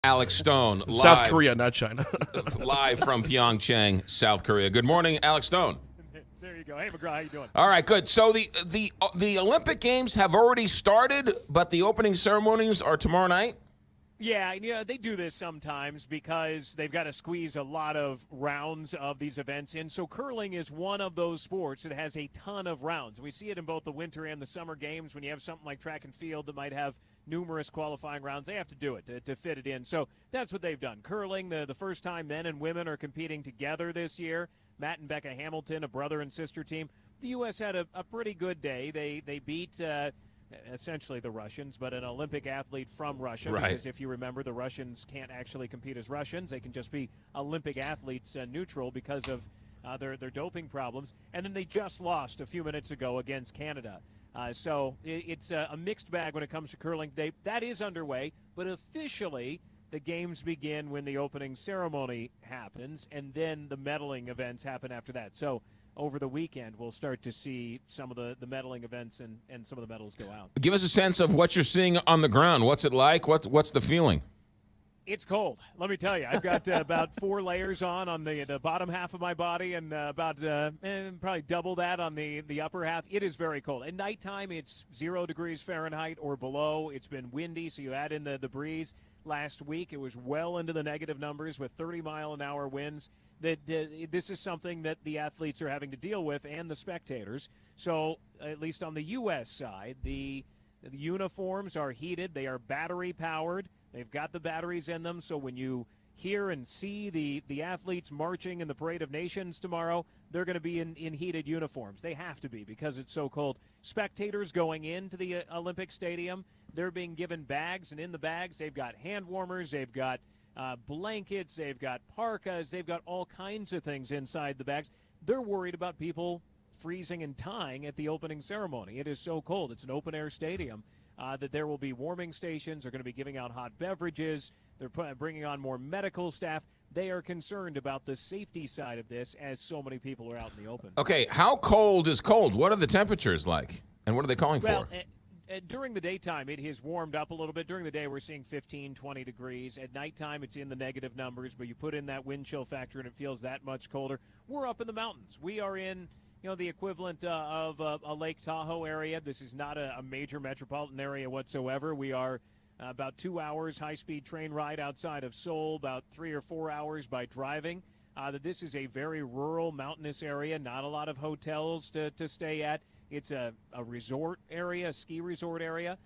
Alex Stone, live, South Korea, not China. live from PyeongChang, South Korea. Good morning, Alex Stone. There you go. Hey, McGraw, how you doing? All right, good. So the Olympic Games have already started, but the opening ceremonies are tomorrow night? Yeah, they do this sometimes because they've got to squeeze a lot of rounds of these events in. So curling is one of those sports that has a ton of rounds. We see it in both the winter and the summer games. When you have something like track and field that might have numerous qualifying rounds, they have to do it to fit it in. So that's what they've done. Curling, the first time men and women are competing together this year. Matt and Becca Hamilton, a brother and sister team. The U.S. had a pretty good day. They beat essentially the Russians, but an Olympic athlete from Russia. Right. Because if you remember, the Russians can't actually compete as Russians. They can just be Olympic athletes neutral because of their doping problems. And then they just lost a few minutes ago against Canada. So it's a mixed bag when it comes to curling. That is underway, but officially the games begin when the opening ceremony happens, and then the medaling events happen after that. So over the weekend, we'll start to see some of the medaling events and some of the medals go out. Give us a sense of what you're seeing on the ground. What's it like? What's the feeling? It's cold. Let me tell you, I've got about 4 layers on the bottom half of my body, and about probably double that on the upper half. It is very cold. At nighttime, it's 0 degrees Fahrenheit or below. It's been windy, so you add in the breeze. Last week, it was well into the negative numbers with 30-mile-an-hour winds. This is something that the athletes are having to deal with, and the spectators. So, at least on the U.S. side, the uniforms are heated. They are battery-powered. They've got the batteries in them, so when you hear and see the athletes marching in the Parade of Nations tomorrow, they're going to be in heated uniforms. They have to be because it's so cold. Spectators going into the Olympic Stadium, they're being given bags, and in the bags they've got hand warmers, they've got blankets, they've got parkas, they've got all kinds of things inside the bags. They're worried about people freezing and dying at the opening ceremony. It is so cold. It's an open-air stadium. That there will be warming stations. They're going to be giving out hot beverages. They're bringing on more medical staff. They are concerned about the safety side of this as so many people are out in the open. Okay, how cold is cold? What are the temperatures like? And what are they calling for? During the daytime, it has warmed up a little bit. During the day, we're seeing 15, 20 degrees. At nighttime, it's in the negative numbers, but you put in that wind chill factor and it feels that much colder. We're up in the mountains. We are in the equivalent of a Lake Tahoe area. This is not a major metropolitan area whatsoever. We are about 2 hours high-speed train ride outside of Seoul, about 3 or 4 hours by driving. This is a very rural, mountainous area, not a lot of hotels to stay at. It's a resort area, a ski resort area.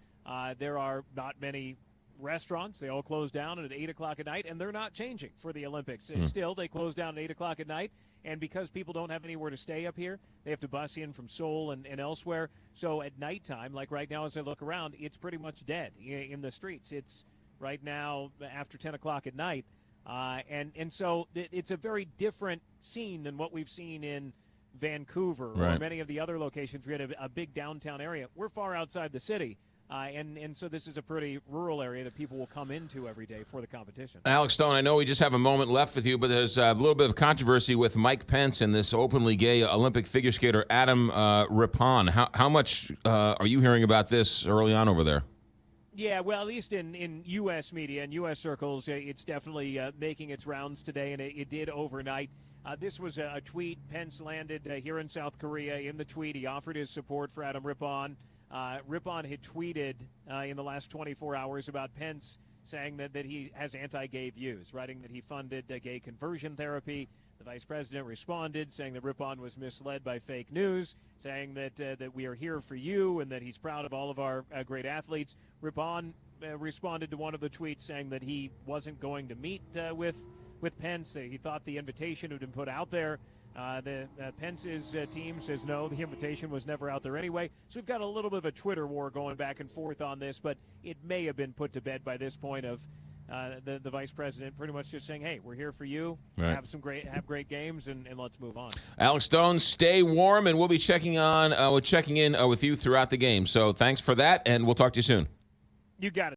There are not many restaurants. They all close down at 8 o'clock at night, and they're not changing for the Olympics. Still, they close down at 8 o'clock at night, and because people don't have anywhere to stay up here, they have to bus in from Seoul and elsewhere. So at nighttime, like right now as I look around, it's pretty much dead in the streets. It's right now after 10 o'clock at night, and so it's a very different scene than what we've seen in Vancouver or many of the other locations. We had a big downtown area. We're far outside the city. And so this is a pretty rural area that people will come into every day for the competition. Alex Stone, I know we just have a moment left with you, but there's a little bit of controversy with Mike Pence and this openly gay Olympic figure skater Adam Rippon. How much are you hearing about this early on over there? Yeah, well, at least in U.S. media and U.S. circles, it's definitely making its rounds today, and it did overnight. This was a tweet. Pence landed here in South Korea. In the tweet, he offered his support for Adam Rippon. Rippon had tweeted in the last 24 hours about Pence saying that he has anti-gay views, writing that he funded gay conversion therapy. The vice president responded saying that Rippon was misled by fake news, saying that we are here for you and that he's proud of all of our great athletes. Rippon responded to one of the tweets saying that he wasn't going to meet with Pence. He thought the invitation had been put out there. Pence's team says no, the invitation was never out there anyway. So we've got a little bit of a Twitter war going back and forth on this, but it may have been put to bed by this point of the vice president pretty much just saying, hey, we're here for you, right. have great games, and let's move on. Alex Stone, stay warm, and we'll be checking in with you throughout the game. So thanks for that, and we'll talk to you soon. You got it.